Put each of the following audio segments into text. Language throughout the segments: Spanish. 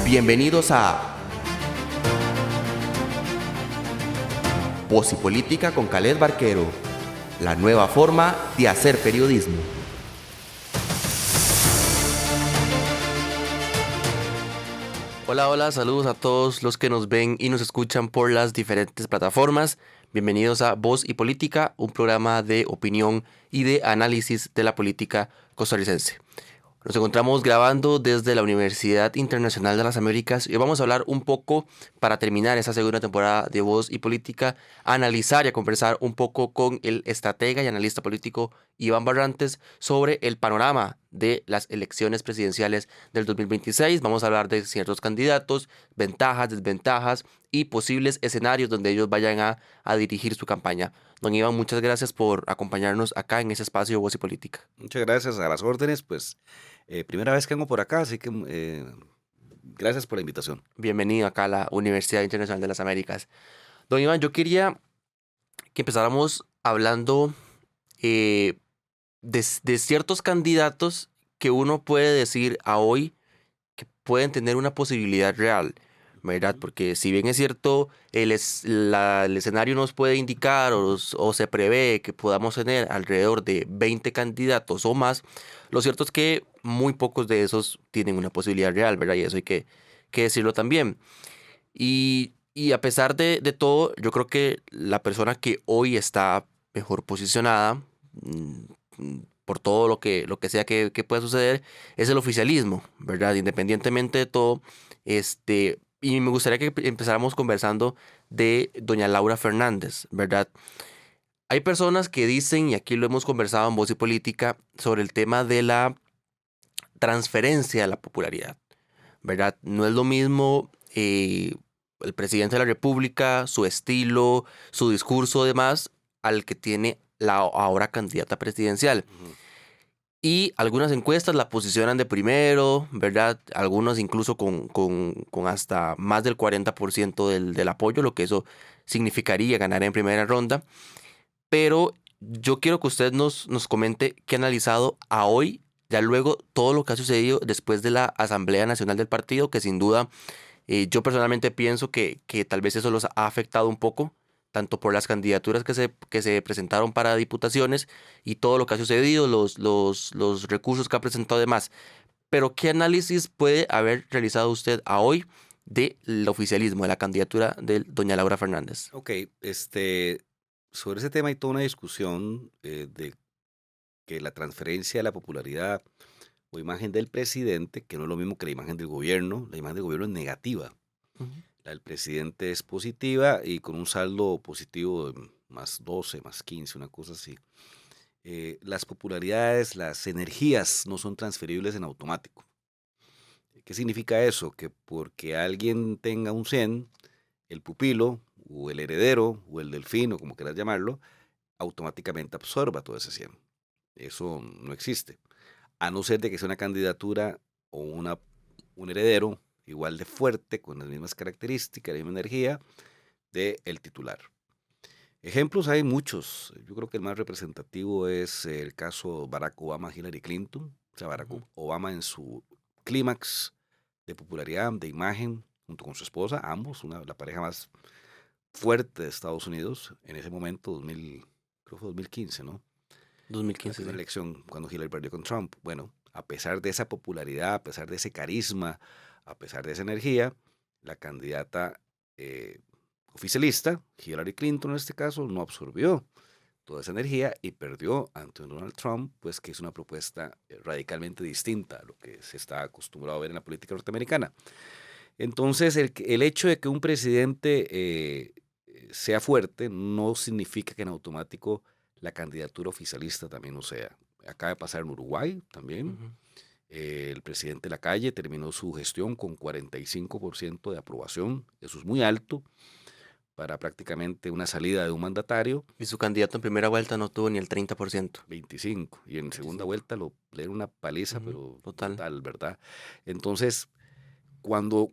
Bienvenidos a Voz y Política con Khaled Barquero, la nueva forma de hacer periodismo. Hola, saludos a todos los que nos ven y nos escuchan por las diferentes plataformas. Bienvenidos a Voz y Política, un programa de opinión y de análisis de la política costarricense. Nos encontramos grabando desde la Universidad Internacional de las Américas y vamos a hablar un poco, para terminar esta segunda temporada de Voz y Política, a analizar y a conversar un poco con el estratega y analista político Iván Barrantes sobre el panorama de las elecciones presidenciales del 2026. Vamos a hablar de ciertos candidatos, ventajas, desventajas y posibles escenarios donde ellos vayan a dirigir su campaña. Don Iván, muchas gracias por acompañarnos acá en ese espacio de Voz y Política. Muchas gracias, a las órdenes. Pues primera vez que vengo por acá, así que gracias por la invitación. Bienvenido acá a la Universidad Internacional de las Américas. Don Iván, yo quería que empezáramos hablando de ciertos candidatos que uno puede decir a hoy que pueden tener una posibilidad real, ¿verdad? Porque si bien es cierto, el escenario nos puede indicar o se prevé que podamos tener alrededor de 20 candidatos o más, lo cierto es que muy pocos de esos tienen una posibilidad real, ¿verdad? Y eso hay que decirlo también. Y a pesar de todo, yo creo que la persona que hoy está mejor posicionada, por todo lo que sea que pueda suceder, es el oficialismo, ¿verdad? Independientemente de todo, y me gustaría que empezáramos conversando de doña Laura Fernández, ¿verdad? Hay personas que dicen, y aquí lo hemos conversado en Voz y Política, sobre el tema de la transferencia de la popularidad, ¿verdad? No es lo mismo el presidente de la República, su estilo, su discurso, demás, al que tiene la ahora candidata presidencial. Y algunas encuestas la posicionan de primero, ¿verdad? Algunos incluso con hasta más del 40% del apoyo, lo que eso significaría ganar en primera ronda. Pero yo quiero que usted nos comente qué ha analizado a hoy, ya luego todo lo que ha sucedido después de la Asamblea Nacional del partido, que sin duda yo personalmente pienso que tal vez eso los ha afectado un poco, tanto por las candidaturas que se presentaron para diputaciones y todo lo que ha sucedido, los recursos que ha presentado además. Pero ¿qué análisis puede haber realizado usted a hoy del oficialismo, de la candidatura de doña Laura Fernández? Ok, sobre ese tema hay toda una discusión de que la transferencia de la popularidad o imagen del presidente, que no es lo mismo que la imagen del gobierno, la imagen del gobierno es negativa. Ujú. La del presidente es positiva y con un saldo positivo de más 12, más 15, una cosa así. Las popularidades, las energías no son transferibles en automático. ¿Qué significa eso? Que porque alguien tenga un 100, el pupilo o el heredero o el delfino, como quieras llamarlo, automáticamente absorba todo ese 100. Eso no existe. A no ser de que sea una candidatura o un heredero igual de fuerte, con las mismas características, la misma energía del titular. Ejemplos hay muchos. Yo creo que el más representativo es el caso Barack Obama-Hillary Clinton. O sea, Barack Obama en su clímax de popularidad, de imagen, junto con su esposa, ambos, la pareja más fuerte de Estados Unidos en ese momento, creo que fue 2015, ¿no? La 2015, primera sí. elección cuando Hillary perdió con Trump. Bueno, a pesar de esa popularidad, a pesar de ese carisma, a pesar de esa energía, la candidata oficialista, Hillary Clinton en este caso, no absorbió toda esa energía y perdió ante Donald Trump, pues que es una propuesta radicalmente distinta a lo que se está acostumbrado a ver en la política norteamericana. Entonces, el hecho de que un presidente sea fuerte no significa que en automático la candidatura oficialista también lo sea. Acaba de pasar en Uruguay también. Ujú. El presidente Lacalle terminó su gestión con 45% de aprobación. Eso es muy alto para prácticamente una salida de un mandatario. Y su candidato en primera vuelta no tuvo ni el 30%. 25. Y en segunda 25. vuelta le dieron una paliza, Ujú, pero total. brutal, ¿verdad? Entonces, cuando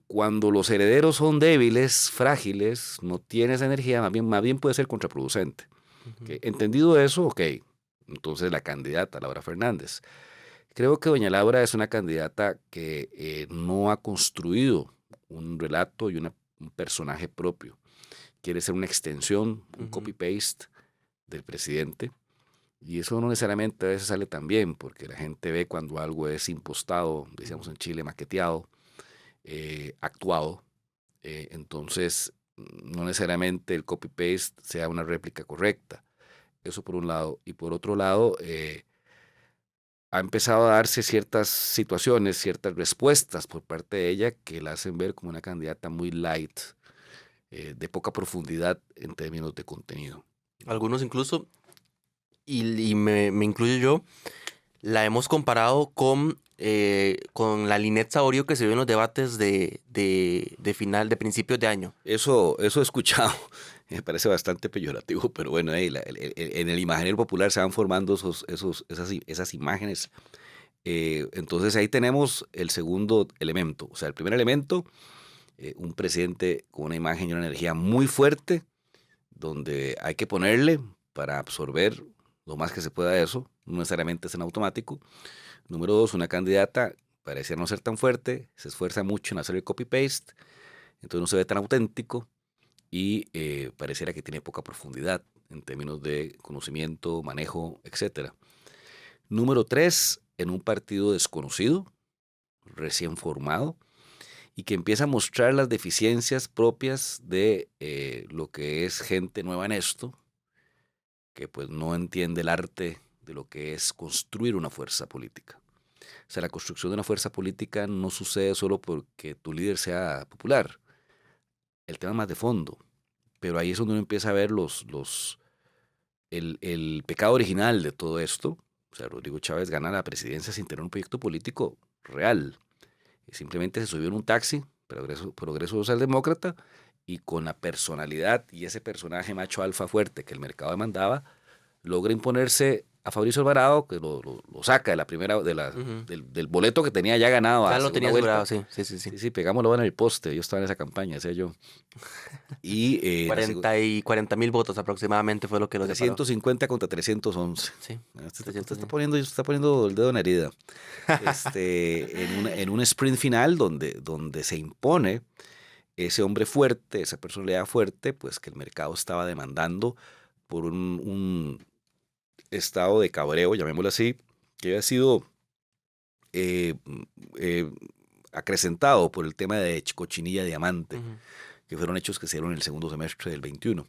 los herederos son débiles, frágiles, no tienen esa energía, más bien puede ser contraproducente. Ujú. ¿Okay? Entendido eso, ok. Entonces la candidata, Laura Fernández. Creo que doña Laura es una candidata que no ha construido un relato y un personaje propio. Quiere ser una extensión, un copy-paste del presidente. Y eso no necesariamente a veces sale tan bien, porque la gente ve cuando algo es impostado, decíamos en Chile, maqueteado, actuado. Entonces, no necesariamente el copy-paste sea una réplica correcta. Eso por un lado. Y por otro lado, ha empezado a darse ciertas situaciones, ciertas respuestas por parte de ella que la hacen ver como una candidata muy light, de poca profundidad en términos de contenido. Algunos incluso, y me incluyo yo, la hemos comparado con la Linet Saborío que se vio en los debates de final, de principios de año. Eso he escuchado, me parece bastante peyorativo, pero bueno, en el imaginario popular se van formando esas imágenes. Entonces ahí tenemos el segundo elemento. O sea, el primer elemento, un presidente con una imagen y una energía muy fuerte, donde hay que ponerle para absorber lo más que se pueda de eso, no necesariamente es en automático. Número dos, una candidata parecía no ser tan fuerte, se esfuerza mucho en hacer el copy-paste, entonces no se ve tan auténtico y pareciera que tiene poca profundidad en términos de conocimiento, manejo, etc. Número tres, en un partido desconocido, recién formado, y que empieza a mostrar las deficiencias propias de lo que es gente nueva en esto, que pues no entiende el arte de lo que es construir una fuerza política. O sea, la construcción de una fuerza política no sucede solo porque tu líder sea popular. El tema es más de fondo. Pero ahí es donde uno empieza a ver el pecado original de todo esto. O sea, Rodrigo Chávez gana la presidencia sin tener un proyecto político real. Simplemente se subió en un taxi, progreso socialdemócrata, y con la personalidad y ese personaje macho alfa fuerte que el mercado demandaba, logra imponerse a Fabricio Alvarado, que lo saca de la primera, del boleto que tenía ya ganado Ya a lo segunda tenía asegurado, vuelta. sí. Sí, sí, pegámoslo en el poste, yo estaba en esa campaña, decía yo. Y 40.000 votos aproximadamente fue lo que lo separó. 350 contra 311. Sí, Usted 300. está poniendo el dedo en la herida. En un sprint final donde se impone ese hombre fuerte, esa personalidad fuerte, pues que el mercado estaba demandando por un estado de cabreo, llamémoslo así, que había sido eh, eh, acrecentado por el tema de Cochinilla Diamante, que fueron hechos que se dieron en el segundo semestre del 21.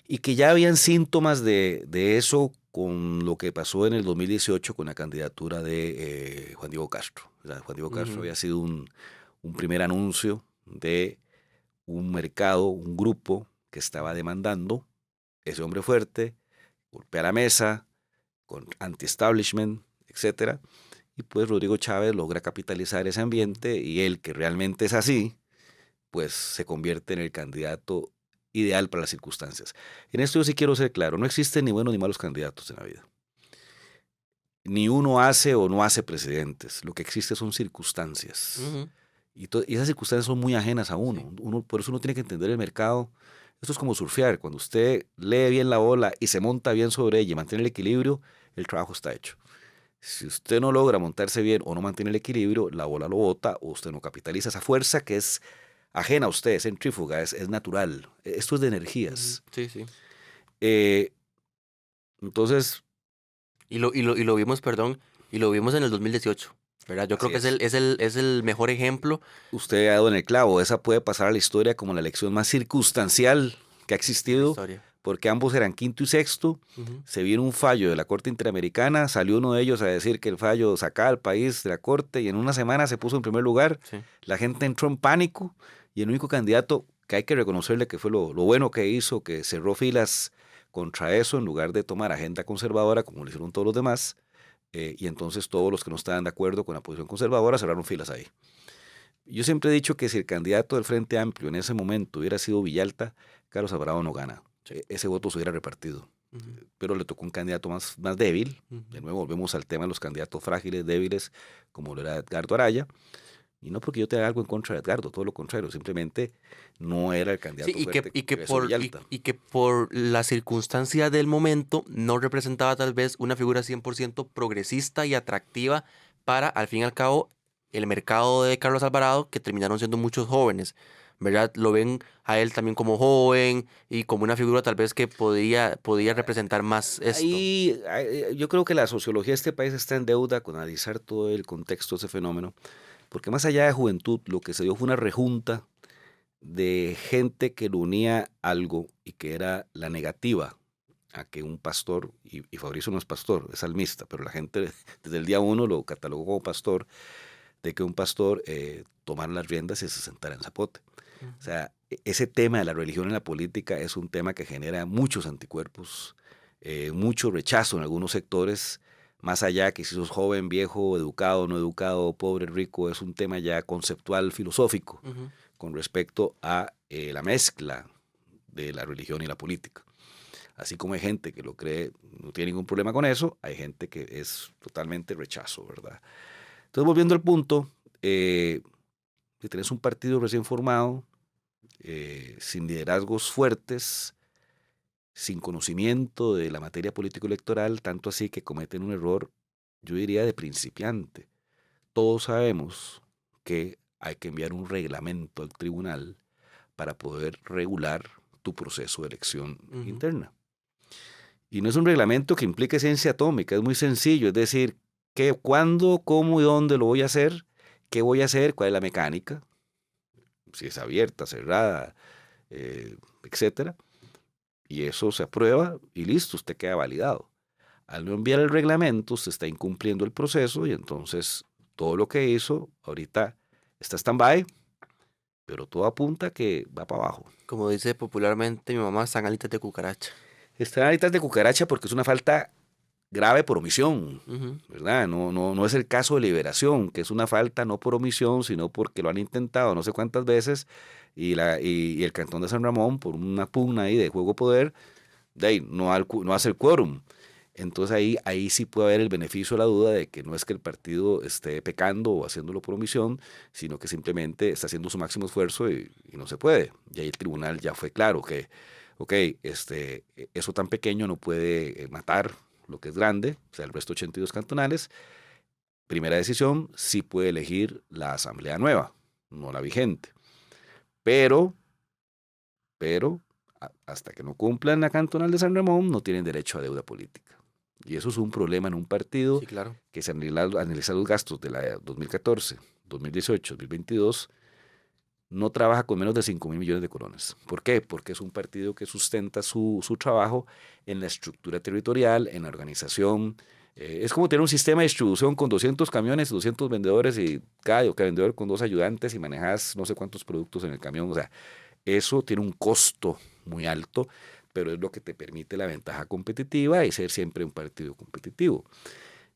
Y que ya habían síntomas de eso con lo que pasó en el 2018 con la candidatura de Juan Diego Castro. O sea, Juan Diego Castro había sido un primer anuncio de un mercado, un grupo que estaba demandando ese hombre fuerte, golpea la mesa, con anti-establishment, etcétera. Y pues Rodrigo Chávez logra capitalizar ese ambiente y él, que realmente es así, pues se convierte en el candidato ideal para las circunstancias. En esto yo sí quiero ser claro, no existen ni buenos ni malos candidatos en la vida. Ni uno hace o no hace presidentes, lo que existe son circunstancias. Y esas circunstancias son muy ajenas a uno. Por eso uno tiene que entender el mercado. Esto es como surfear. Cuando usted lee bien la ola y se monta bien sobre ella y mantiene el equilibrio, el trabajo está hecho. Si usted no logra montarse bien o no mantiene el equilibrio, la ola lo bota o usted no capitaliza esa fuerza que es ajena a usted, es centrífuga, es natural. Esto es de energías. Sí, sí. Entonces... Y lo vimos, perdón, y lo vimos en el 2018, ¿verdad? Yo creo que es el mejor ejemplo. Usted ha dado en el clavo, esa puede pasar a la historia como la elección más circunstancial que ha existido, porque ambos eran quinto y sexto, se vino un fallo de la Corte Interamericana, salió uno de ellos a decir que el fallo sacaba al país de la Corte y en una semana se puso en primer lugar, la gente entró en pánico y el único candidato que hay que reconocerle que fue lo bueno que hizo, que cerró filas contra eso en lugar de tomar agenda conservadora como lo hicieron todos los demás, y entonces todos los que no estaban de acuerdo con la posición conservadora cerraron filas ahí. Yo siempre he dicho que si el candidato del Frente Amplio en ese momento hubiera sido Villalta, Carlos Alvarado no gana. Ese voto se hubiera repartido. Pero le tocó un candidato más débil. De nuevo volvemos al tema de los candidatos frágiles, débiles, como lo era Edgardo Araya. Y no porque yo tenga algo en contra de Edgardo, todo lo contrario, simplemente no era el candidato fuerte y que por la circunstancia del momento no representaba tal vez una figura 100% progresista y atractiva para, al fin y al cabo, el mercado de Carlos Alvarado, que terminaron siendo muchos jóvenes, ¿verdad? Lo ven a él también como joven y como una figura tal vez que podía representar más esto. Yo creo que la sociología de este país está en deuda con analizar todo el contexto de ese fenómeno, porque más allá de juventud, lo que se dio fue una rejunta de gente que le unía algo y que era la negativa a que un pastor, y Fabricio no es pastor, es salmista, pero la gente desde el día uno lo catalogó como pastor, de que un pastor tomara las riendas y se sentara en zapote. O sea, ese tema de la religión en la política es un tema que genera muchos anticuerpos, mucho rechazo en algunos sectores, más allá que si sos joven, viejo, educado, no educado, pobre, rico, es un tema ya conceptual, filosófico, Ujú. con respecto a la mezcla de la religión y la política. Así como hay gente que lo cree, no tiene ningún problema con eso, hay gente que es totalmente rechazo, ¿verdad? Entonces, volviendo al punto, si tenés un partido recién formado, sin liderazgos fuertes, sin conocimiento de la materia político-electoral, tanto así que cometen un error, yo diría, de principiante. Todos sabemos que hay que enviar un reglamento al tribunal para poder regular tu proceso de elección Ujú. interna. Y no es un reglamento que implique ciencia atómica, es muy sencillo, es decir, qué, cuándo, cómo y dónde lo voy a hacer, qué voy a hacer, cuál es la mecánica, si es abierta, cerrada, etcétera. Y eso se aprueba y listo, usted queda validado. Al no enviar el reglamento, usted está incumpliendo el proceso y entonces todo lo que hizo ahorita está stand-by, pero todo apunta que va para abajo. Como dice popularmente mi mamá, están alitas de cucaracha. Está ahorita de cucaracha porque es una falta grave por omisión, Ujú. ¿verdad? No es el caso de Liberación, que es una falta no por omisión, sino porque lo han intentado no sé cuántas veces y el Cantón de San Ramón, por una pugna ahí de juego-poder, de ahí no hace el quórum. Entonces ahí sí puede haber el beneficio de la duda de que no es que el partido esté pecando o haciéndolo por omisión, sino que simplemente está haciendo su máximo esfuerzo y no se puede. Y ahí el tribunal ya fue claro que, ok, eso tan pequeño no puede matar lo que es grande, o sea, el resto 82 cantonales. Primera decisión, sí puede elegir la asamblea nueva, no la vigente. Pero, pero, hasta que no cumplan la cantonal de San Ramón, no tienen derecho a deuda política. Y eso es un problema en un partido Sí, claro. que se analiza los gastos de la 2014, 2018, 2022, no trabaja con menos de 5.000 millones de colones. ¿Por qué? Porque es un partido que sustenta su trabajo en la estructura territorial, en la organización. Es como tener un sistema de distribución con 200 camiones, 200 vendedores y cada vendedor con 2 ayudantes y manejas no sé cuántos productos en el camión. O sea, eso tiene un costo muy alto, pero es lo que te permite la ventaja competitiva y ser siempre un partido competitivo.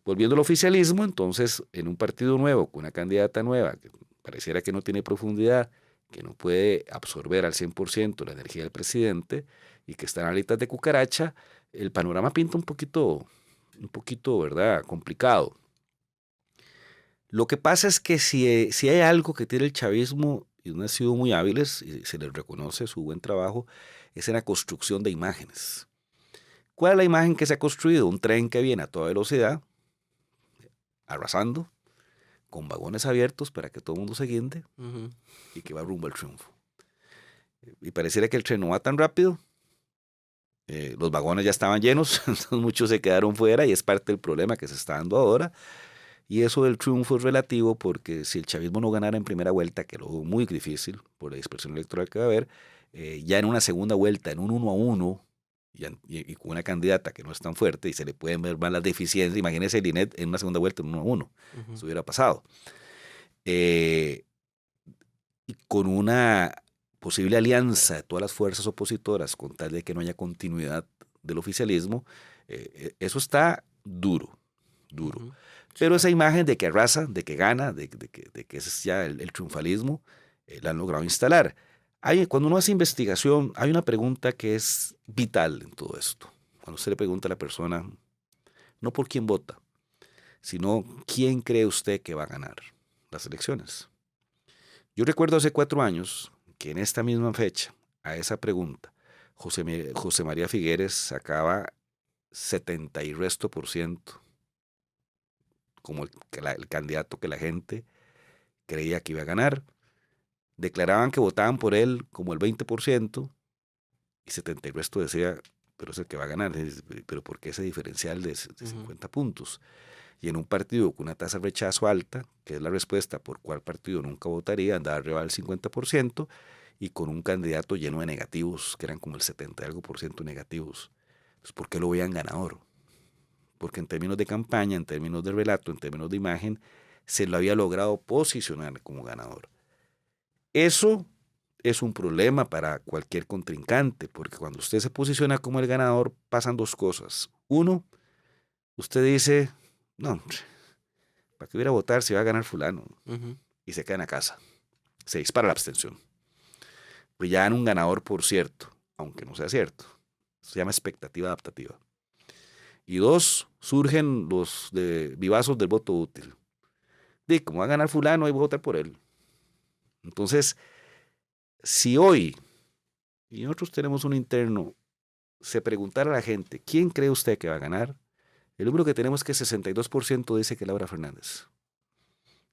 Volviendo al oficialismo, entonces, en un partido nuevo, con una candidata nueva, que pareciera que no tiene profundidad, que no puede absorber al 100% la energía del presidente y que están alitas de cucaracha, el panorama pinta un poquito, ¿verdad?, complicado. Lo que pasa es que si hay algo que tiene el chavismo, y no han sido muy hábiles, y se les reconoce su buen trabajo, es en la construcción de imágenes. ¿Cuál es la imagen que se ha construido? Un tren que viene a toda velocidad, arrasando, con vagones abiertos para que todo el mundo se guinde Ujú. y que va rumbo al triunfo. Y pareciera que el tren no va tan rápido, los vagones ya estaban llenos, entonces muchos se quedaron fuera y es parte del problema que se está dando ahora. Y eso del triunfo es relativo porque si el chavismo no ganara en primera vuelta, que lo veo muy difícil por la dispersión electoral que va a haber, ya en una segunda vuelta, en un 1-1, y con una candidata que no es tan fuerte y se le pueden ver más las deficiencias, imagínese el INET en una segunda vuelta en 1-1, Ujú. eso hubiera pasado. Eh, y con una posible alianza de todas las fuerzas opositoras con tal de que no haya continuidad del oficialismo, eso está duro, duro. Ujú. Sí, Pero esa claro. imagen de que arrasa, de que gana, de que ese es ya el triunfalismo, la han logrado instalar. Cuando uno hace investigación, hay una pregunta que es vital en todo esto. Cuando usted le pregunta a la persona, no por quién vota, sino quién cree usted que va a ganar las elecciones. Yo recuerdo hace 4 años que en esta misma fecha, a esa pregunta, José María Figueres sacaba 70 y resto por ciento como el candidato que la gente creía que iba a ganar. Declaraban que votaban por él como el 20% y 70% el resto decía, pero es el que va a ganar. Pero ¿por qué ese diferencial de 50 puntos? Y en un partido con una tasa de rechazo alta, que es la respuesta por cuál partido nunca votaría, andaba arriba del 50%, y con un candidato lleno de negativos, que eran como el 70 y algo por ciento negativos. Entonces, ¿por qué lo veían ganador? Porque en términos de campaña, en términos de relato, en términos de imagen, se lo había logrado posicionar como ganador. Eso es un problema para cualquier contrincante, porque cuando usted se posiciona como el ganador, pasan dos cosas. Uno, usted dice, no, hombre, ¿para qué hubiera a votar si va a ganar fulano? Y se queda en la casa. Se dispara la abstención. Pues ya en un ganador por cierto, aunque no sea cierto. Se llama expectativa adaptativa. Y dos, surgen los vivazos del voto útil. De como va a ganar fulano, hay que votar por él. Entonces, si hoy, y nosotros tenemos un interno, se preguntara a la gente, ¿quién cree usted que va a ganar? El número que tenemos es que 62% dice que Laura Fernández.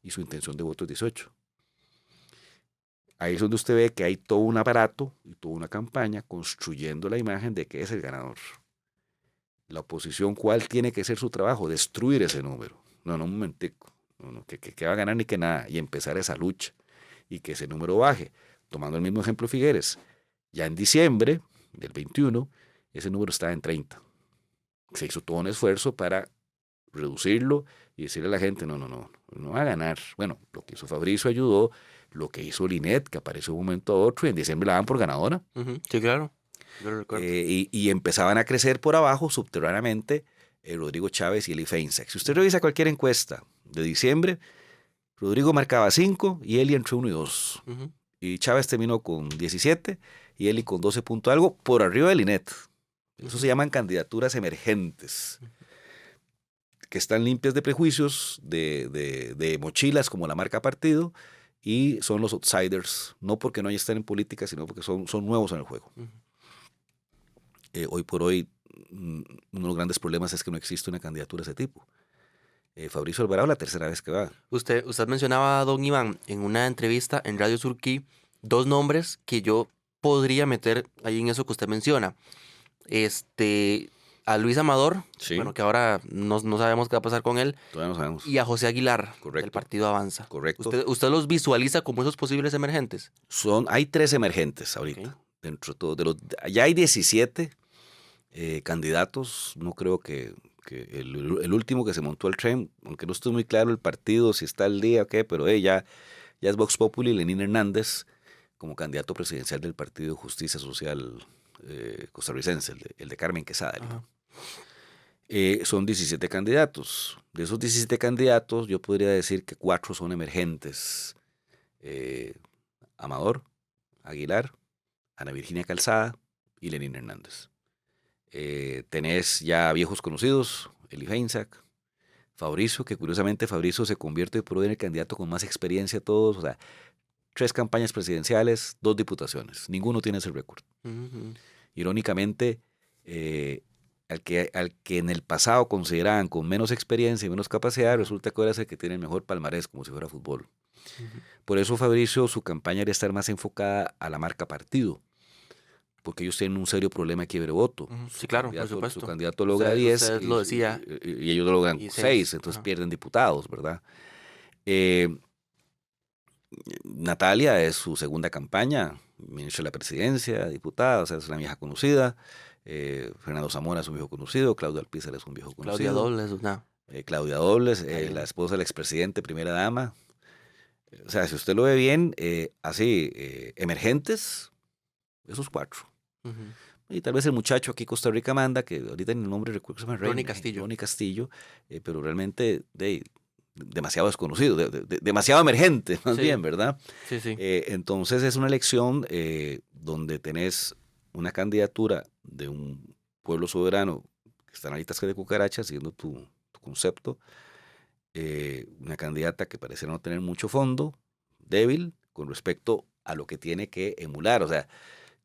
Y su intención de voto es 18%. Ahí es donde usted ve que hay todo un aparato y toda una campaña construyendo la imagen de que es el ganador. La oposición, ¿cuál tiene que ser su trabajo? Destruir ese número. No, un momentico. No, que va a ganar ni que nada. Y empezar esa lucha. Y que ese número baje. Tomando el mismo ejemplo Figueres. Ya en diciembre del 21, ese número estaba en 30. Se hizo todo un esfuerzo para reducirlo y decirle a la gente, no va a ganar. Bueno, lo que hizo Fabricio ayudó, lo que hizo Linet, que apareció de un momento a otro, y en diciembre la daban por ganadora. Sí, claro. Yo lo recuerdo. Y empezaban a crecer por abajo, subterráneamente, Rodrigo Chávez y Eli Feinsack. Si usted revisa cualquier encuesta de diciembre, Rodrigo marcaba 5 y Eli entre 1 y 2. Y Chávez terminó con 17 y Eli con 12 punto algo por arriba de Linet. Eso se llaman candidaturas emergentes, que están limpias de prejuicios, de mochilas como la marca partido, y son los outsiders, no porque no estén en política, sino porque son nuevos en el juego. Hoy por hoy, uno de los grandes problemas es que no existe una candidatura de ese tipo. Fabricio Alvarado, la tercera vez que va. Usted mencionaba a don Iván en una entrevista en Radio Surquí, dos nombres que yo podría meter ahí en eso que usted menciona. A Luis Amador, Sí. bueno, que ahora no sabemos qué va a pasar con él, Todavía no sabemos. y a José Aguilar, Correcto. del Partido Avanza. Correcto. ¿Usted los visualiza como esos posibles emergentes? Hay 3 emergentes ahorita. Okay. Dentro de todo, ya hay 17 candidatos. No creo que el último que se montó el tren, aunque no estoy muy claro el partido, si está al día o qué, pero ya es Vox Populi, Lenín Hernández, como candidato presidencial del Partido de Justicia Social costarricense, el de Carmen Quesada. Son 17 candidatos. De esos 17 candidatos, yo podría decir que 4 son emergentes. Amador, Aguilar, Ana Virginia Calzada y Lenín Hernández. Tenés ya viejos conocidos, Eli Feinsack, Fabricio, que curiosamente Fabricio se convierte por hoy en el candidato con más experiencia de todos. O sea, 3 campañas presidenciales, 2 diputaciones. Ninguno tiene ese récord. Irónicamente, al que en el pasado consideraban con menos experiencia y menos capacidad, resulta que ahora es el que tiene el mejor palmarés, como si fuera fútbol. Por eso Fabricio, su campaña debería estar más enfocada a la marca partido, porque ellos tienen un serio problema de quiebre voto. Sí, claro, por supuesto. Su candidato logra 10 usted lo decía, y ellos logran 6, entonces pierden diputados, ¿verdad? Natalia es su segunda campaña, ministra de la presidencia, diputada, o sea, es una vieja conocida. Fernando Zamora es un viejo conocido, Claudia Alpizar es un viejo conocido. Claudia Dobles, la esposa del expresidente, primera dama. O sea, si usted lo ve bien, emergentes, esos 4. Y tal vez el muchacho aquí Costa Rica manda, que ahorita en el nombre recuerdo que se llama Ronnie Castillo, pero realmente demasiado desconocido, demasiado emergente, más bien, ¿verdad? Sí. Entonces es una elección donde tenés una candidatura de un pueblo soberano que está en alitas de cucarachas, siguiendo tu concepto, una candidata que pareciera no tener mucho fondo, débil, con respecto a lo que tiene que emular. O sea,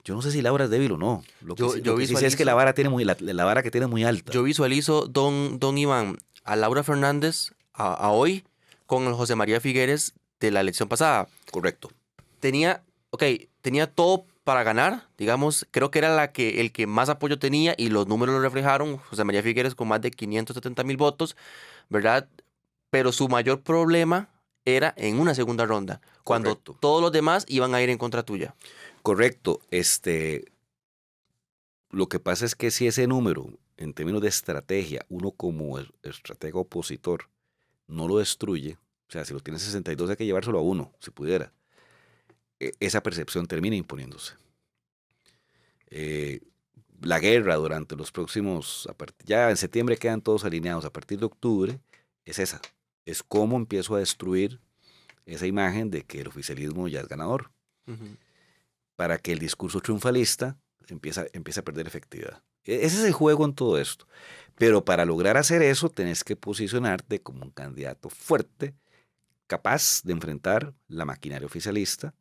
yo no sé si Laura es débil o no. Lo que sí sé es que la vara que tiene es muy alta. Yo visualizo, don Iván, a Laura Fernández a hoy con el José María Figueres de la elección pasada. Correcto. Tenía todo para ganar, digamos, creo que era el que más apoyo tenía y los números lo reflejaron, José María Figueres con más de 570,000 votos, ¿verdad? Pero su mayor problema era en una segunda ronda, cuando Correcto. todos los demás iban a ir en contra tuya. Correcto. Lo que pasa es que si ese número, en términos de estrategia, uno como estratega opositor no lo destruye, o sea, si lo tiene 62 hay que llevárselo a uno, si pudiera, esa percepción termina imponiéndose. La guerra durante los próximos, ya en septiembre quedan todos alineados, a partir de octubre es esa, es cómo empiezo a destruir esa imagen de que el oficialismo ya es ganador, para que el discurso triunfalista empiece a perder efectividad. Ese es el juego en todo esto. Pero para lograr hacer eso, tenés que posicionarte como un candidato fuerte, capaz de enfrentar la maquinaria oficialista,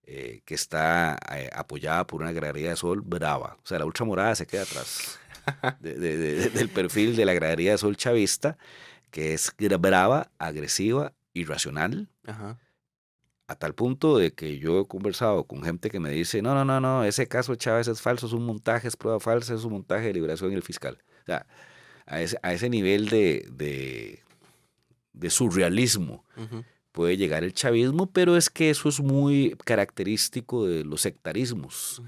que está apoyada por una gradería de sol brava. O sea, la ultramorada se queda atrás del perfil de la gradería de sol chavista, que es brava, agresiva, irracional. Ajá. A tal punto de que yo he conversado con gente que me dice, no, ese caso de Chávez es falso, es un montaje, es prueba falsa, es un montaje de Liberación y el fiscal. O sea, a ese nivel de surrealismo puede llegar el chavismo, pero es que eso es muy característico de los sectarismos.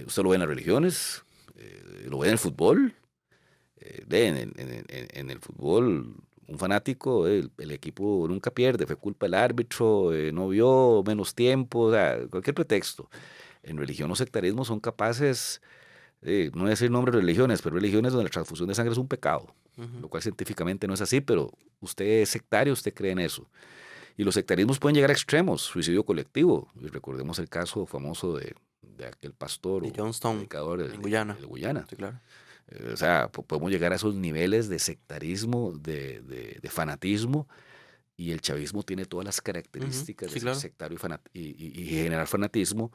Usted lo ve en las religiones, lo ve en el fútbol. En el fútbol, un fanático, el equipo nunca pierde, fue culpa del árbitro, no vio, menos tiempo, o sea, cualquier pretexto. En religión los sectarismos son capaces, no voy a decir nombres de religiones, pero religiones donde la transfusión de sangre es un pecado, lo cual científicamente no es así, pero usted es sectario, usted cree en eso. Y los sectarismos pueden llegar a extremos, suicidio colectivo. Y recordemos el caso famoso de aquel pastor De o Johnstown, predicador en Guyana. de Guyana. Sí, claro. O sea, podemos llegar a esos niveles de sectarismo, de fanatismo, y el chavismo tiene todas las características Sí, de ser claro. sectario y generar fanatismo,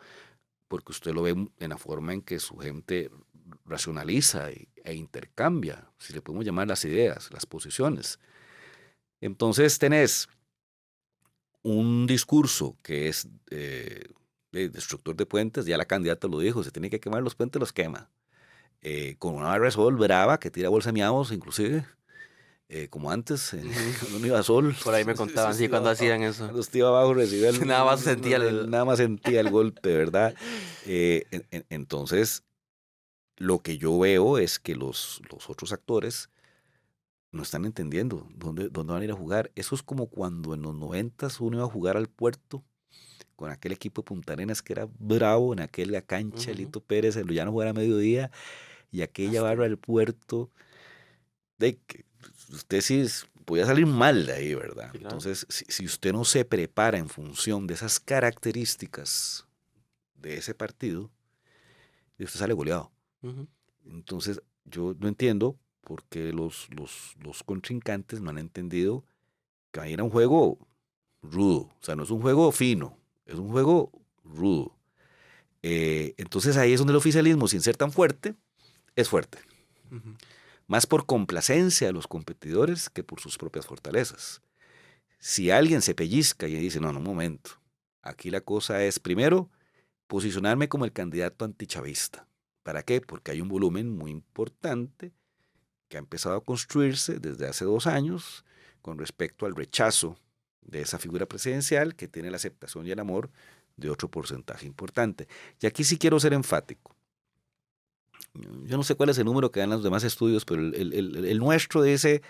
porque usted lo ve en la forma en que su gente racionaliza e intercambia, si le podemos llamar las ideas, las posiciones. Entonces tenés un discurso que es destructor de puentes, ya la candidata lo dijo, se tiene que quemar los puentes, los quema. Con una barra de sol brava que tira bolsa de miados, inclusive, como antes, cuando uno iba a sol. Por ahí me contaban, sí, cuando hacían eso. Cuando usted iba abajo recibía Nada más sentía nada más sentía el golpe, ¿verdad? Entonces, lo que yo veo es que los otros actores no están entendiendo dónde van a ir a jugar. Eso es como cuando en los 90s uno iba a jugar al Puerto con aquel equipo de Punta Arenas que era bravo, en aquella cancha, Lito Pérez, el Llano jugara a mediodía, y aquella barra del Puerto, de que usted sí podía salir mal de ahí, ¿verdad? Sí, claro. Entonces, si usted no se prepara en función de esas características de ese partido, usted sale goleado. Entonces, yo no entiendo por qué los contrincantes no han entendido que ahí era un juego rudo. O sea, no es un juego fino, es un juego rudo. Entonces ahí es donde el oficialismo, sin ser tan fuerte, es fuerte. Más por complacencia de los competidores que por sus propias fortalezas. Si alguien se pellizca y dice, no, un momento, aquí la cosa es, primero, posicionarme como el candidato antichavista. ¿Para qué? Porque hay un volumen muy importante que ha empezado a construirse desde hace 2 años con respecto al rechazo de esa figura presidencial que tiene la aceptación y el amor de otro porcentaje importante. Y aquí sí quiero ser enfático. Yo no sé cuál es el número que dan los demás estudios, pero el nuestro dice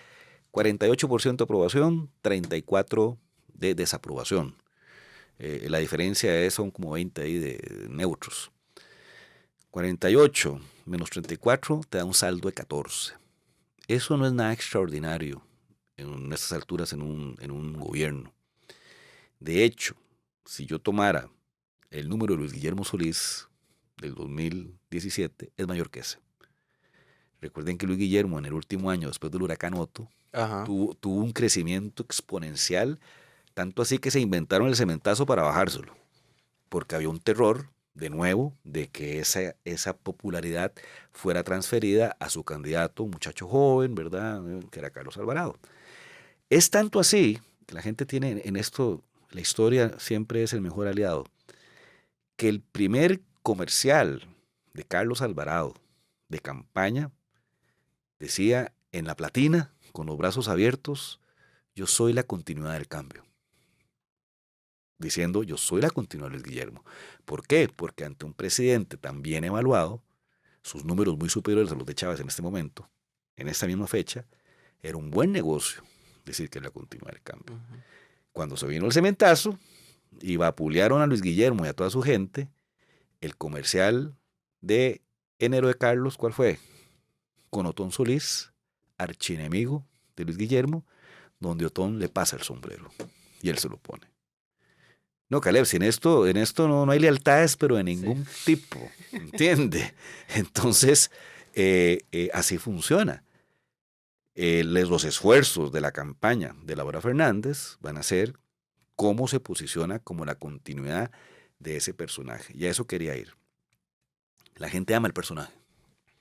48% aprobación, 34% de desaprobación. La diferencia son como 20 ahí de neutros. 48 menos 34 te da un saldo de 14. Eso no es nada extraordinario en estas alturas en un gobierno. De hecho, si yo tomara el número de Luis Guillermo Solís del 2017, es mayor que ese. Recuerden que Luis Guillermo en el último año, después del huracán Otto, tuvo un crecimiento exponencial, tanto así que se inventaron el cementazo para bajárselo, porque había un terror, de nuevo, de que esa popularidad fuera transferida a su candidato, un muchacho joven, ¿verdad?, que era Carlos Alvarado. Es tanto así que la gente tiene en esto la historia siempre es el mejor aliado, que el primer comercial de Carlos Alvarado de campaña decía en la platina, con los brazos abiertos, yo soy la continuidad del cambio. Diciendo, yo soy la continuidad de Luis Guillermo. ¿Por qué? Porque ante un presidente tan bien evaluado, sus números muy superiores a los de Chávez en este momento, en esta misma fecha, era un buen negocio decir que era la continuidad del cambio. Ujú. Cuando se vino el cementazo y vapulearon a Luis Guillermo y a toda su gente, el comercial de enero de Carlos, ¿cuál fue? Con Otón Solís, archienemigo de Luis Guillermo, donde Otón le pasa el sombrero y él se lo pone. No, Caleb, si en esto no hay lealtades, pero de ningún tipo, ¿entiende? Entonces, así funciona. Los esfuerzos de la campaña de Laura Fernández van a ser cómo se posiciona como la continuidad de ese personaje. Y a eso quería ir. La gente ama el personaje.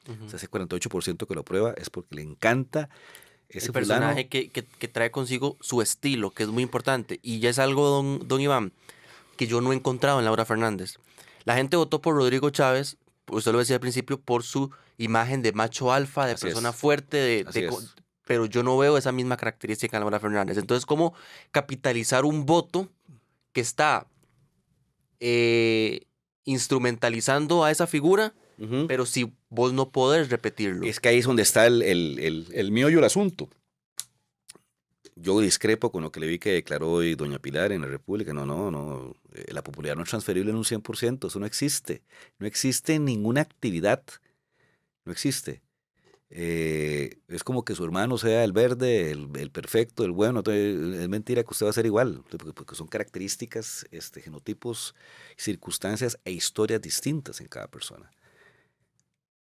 O sea, ese 48% que lo prueba es porque le encanta ese El personaje que trae consigo su estilo, que es muy importante. Y ya es algo, don Iván, que yo no he encontrado en Laura Fernández. La gente votó por Rodrigo Chávez, usted lo decía al principio, por su imagen de macho alfa, de Así persona es. fuerte, Así es. pero yo no veo esa misma característica en Laura Fernández. Entonces, ¿cómo capitalizar un voto que está instrumentalizando a esa figura, Ujú. pero si vos no podés repetirlo? Es que ahí es donde está el meollo del asunto. Yo discrepo con lo que le vi que declaró hoy doña Pilar en la República. No. La popularidad no es transferible en un 100%. Eso no existe. No existe en ninguna actividad. No existe. Es como que su hermano sea el verde, el perfecto, el bueno. Entonces, es mentira que usted va a ser igual. Porque son características, genotipos, circunstancias e historias distintas en cada persona.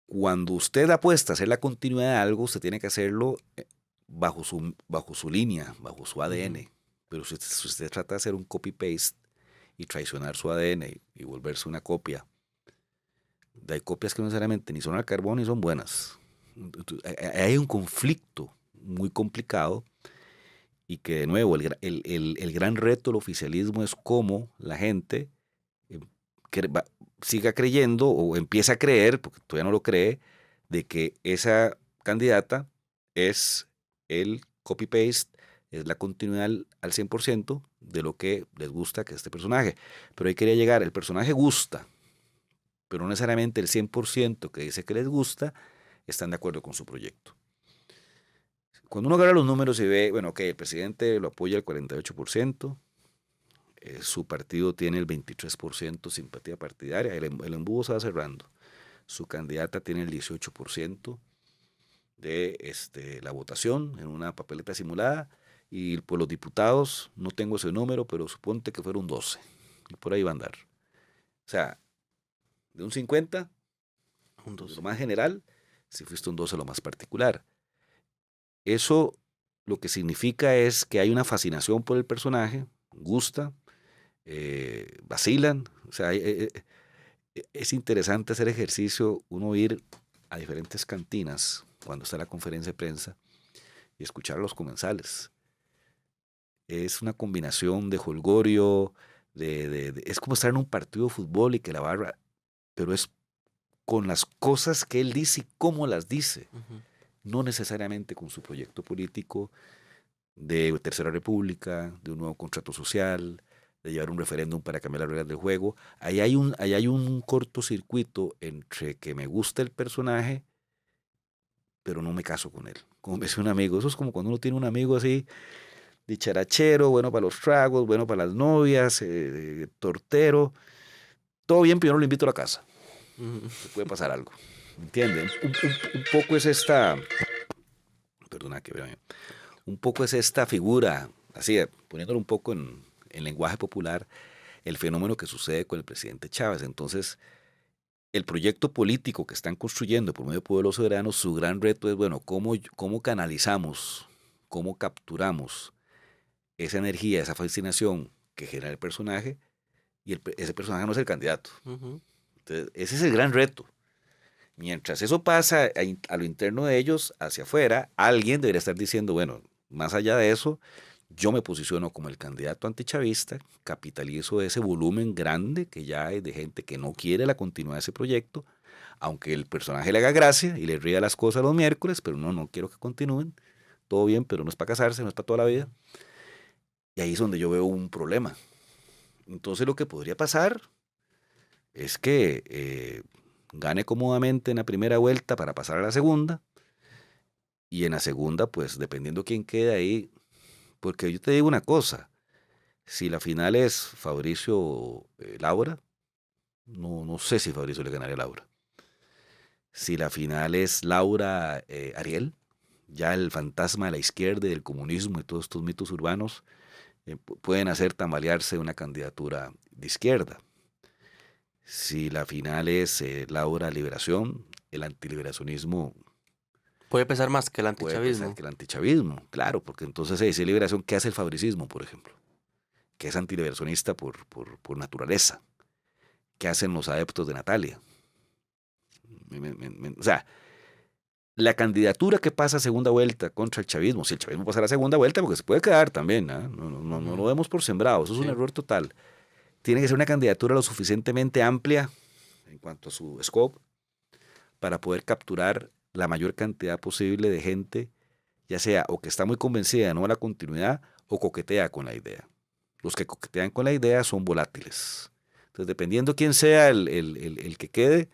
Cuando usted apuesta a hacer la continuidad de algo, usted tiene que hacerlo bajo su línea, bajo su ADN. Pero si usted trata de hacer un copy-paste y traicionar su ADN y volverse una copia, hay copias que no necesariamente ni son al carbón ni son buenas. Hay un conflicto muy complicado y que de nuevo el gran reto del oficialismo es cómo la gente siga creyendo o empieza a creer, porque todavía no lo cree, de que esa candidata es el copy-paste, es la continuidad al 100% de lo que les gusta que este personaje. Pero ahí quería llegar, el personaje gusta, pero no necesariamente el 100% que dice que les gusta están de acuerdo con su proyecto. Cuando uno agarra los números y ve, bueno, ok, el presidente lo apoya el 48%, su partido tiene el 23% simpatía partidaria, el embudo se va cerrando. Su candidata tiene el 18% de la votación en una papeleta simulada, y por los diputados, no tengo ese número, pero suponte que fueron 12, y por ahí va a andar. O sea, de un 50, Un 12. lo más general, si fuiste un 12 lo más particular. Eso lo que significa es que hay una fascinación por el personaje, gusta, vacilan, o sea, es interesante hacer ejercicio, uno ir a diferentes cantinas cuando está la conferencia de prensa y escuchar a los comensales. Es una combinación de jolgorio, es como estar en un partido de fútbol y que la barra, pero es con las cosas que él dice y cómo las dice, no necesariamente con su proyecto político de Tercera República, de un nuevo contrato social, de llevar un referéndum para cambiar las reglas del juego. Ahí hay un cortocircuito entre que me gusta el personaje, pero no me caso con él. Como me dice un amigo, eso es como cuando uno tiene un amigo así, dicharachero, bueno para los tragos, bueno para las novias, tortero, todo bien, pero yo no lo invito a la casa. Se puede pasar algo, ¿entienden? Un poco es esta, perdona que vea, un poco es esta figura, así, poniéndolo un poco en lenguaje popular, el fenómeno que sucede con el presidente Chávez. Entonces, el proyecto político que están construyendo por medio de Pueblos Soberanos, su gran reto es, bueno, cómo canalizamos, cómo capturamos esa energía, esa fascinación que genera el personaje, y ese personaje no es el candidato. Entonces, ese es el gran reto. Mientras eso pasa a lo interno de ellos, hacia afuera, alguien debería estar diciendo, bueno, más allá de eso, Yo me posiciono como el candidato antichavista, capitalizo ese volumen grande que ya hay de gente que no quiere la continuidad de ese proyecto, aunque el personaje le haga gracia y le ría las cosas los miércoles, pero no quiero que continúen. Todo bien, pero no es para casarse, no es para toda la vida. Y ahí es donde yo veo un problema. Entonces lo que podría pasar es que gane cómodamente en la primera vuelta para pasar a la segunda, y en la segunda, pues dependiendo quién quede ahí, porque yo te digo una cosa, si la final es Fabricio Laura, no sé si Fabricio le ganaría a Laura. Si la final es Laura Ariel, ya el fantasma de la izquierda y del comunismo y todos estos mitos urbanos pueden hacer tambalearse una candidatura de izquierda. Si la final es Laura Liberación, el antiliberacionismo Puede pesar más que el puede antichavismo. pensar que el antichavismo, claro, porque entonces se dice liberación, ¿qué hace el fabricismo, por ejemplo? Que es antiliberacionista por naturaleza. ¿Qué hacen los adeptos de Natalia? O sea, la candidatura que pasa a segunda vuelta contra el chavismo, si el chavismo pasa a la segunda vuelta, porque se puede quedar también, ¿eh? No lo demos por sembrado, eso es un error total. Tiene que ser una candidatura lo suficientemente amplia en cuanto a su scope para poder capturar la mayor cantidad posible de gente, ya sea o que está muy convencida de no a la continuidad o coquetea con la idea. Los que coquetean con la idea son volátiles. Entonces, dependiendo quién sea el que quede,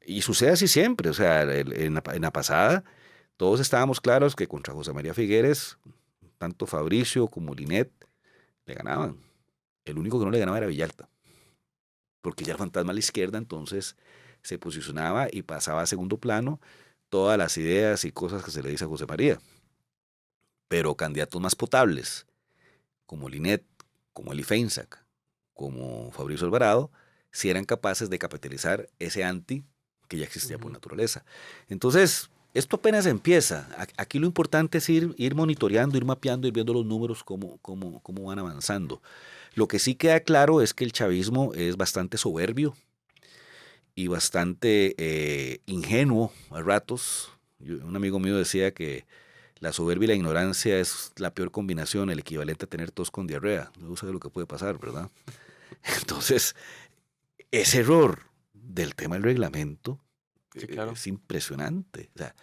y sucede así siempre, o sea, en la pasada, todos estábamos claros que contra José María Figueres, tanto Fabricio como Linet le ganaban. El único que no le ganaba era Villalta, porque ya el fantasma a la izquierda entonces se posicionaba y pasaba a segundo plano todas las ideas y cosas que se le dice a José María. Pero candidatos más potables, como Linet, como Eli Feinsack, como Fabricio Alvarado, si eran capaces de capitalizar ese anti que ya existía por naturaleza. Entonces, esto apenas empieza. Aquí lo importante es ir monitoreando, ir mapeando, ir viendo los números, cómo van avanzando. Lo que sí queda claro es que el chavismo es bastante soberbio y bastante ingenuo a ratos. Un amigo mío decía que la soberbia y la ignorancia es la peor combinación, el equivalente a tener tos con diarrea. No sabe lo que puede pasar, ¿verdad? Entonces, ese error del tema del reglamento Sí, claro. es impresionante. O sea,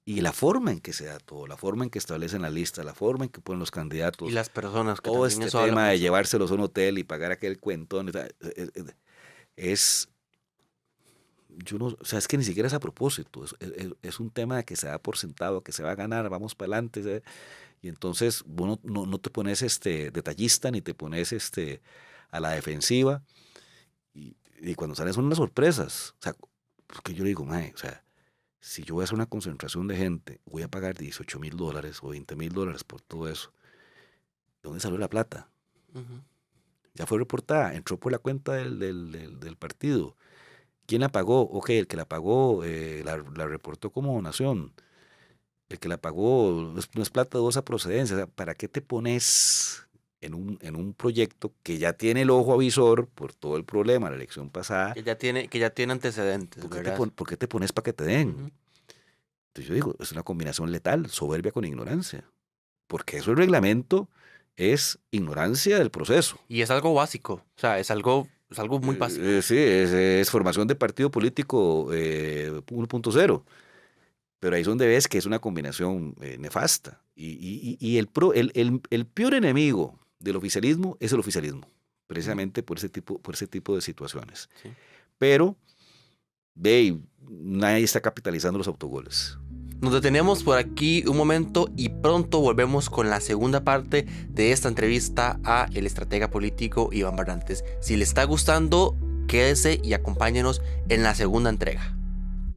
y la forma en que se da todo, la forma en que establecen la lista, la forma en que ponen los candidatos. Y las personas que todo también este eso habla tema de mucho. llevárselos a un hotel y pagar aquel cuentón. O sea, es que ni siquiera es a propósito. Es un tema que se da por sentado, que se va a ganar, vamos para adelante. ¿sabes? Y entonces vos no te pones detallista ni te pones a la defensiva. Y cuando salen son unas sorpresas. O sea, porque yo le digo, mae, o sea, si yo voy a hacer una concentración de gente, voy a pagar $18,000 o $20,000 por todo eso. ¿De dónde salió la plata? Ujú. Ya fue reportada, entró por la cuenta del partido. ¿Quién la pagó? Ok, el que la pagó la reportó como donación. El que la pagó no es plata de dudosa procedencia. O sea, ¿para qué te pones en un proyecto que ya tiene el ojo avisor por todo el problema de la elección pasada? Que ya tiene antecedentes, ¿verdad? ¿Por qué te pones para que te den? Ujú. Entonces yo digo, es una combinación letal, soberbia con ignorancia. Porque eso el reglamento es ignorancia del proceso. Y es algo básico, o sea, es algo muy básico. Sí, es formación de partido político 1.0. Pero ahí es donde ves que es una combinación nefasta. Y el peor enemigo del oficialismo es el oficialismo, precisamente por ese tipo de situaciones. Sí. Pero, nadie está capitalizando los autogoles. Nos detenemos por aquí un momento y pronto volvemos con la segunda parte de esta entrevista a el estratega político Iván Barrantes. Si le está gustando, quédese y acompáñenos en la segunda entrega.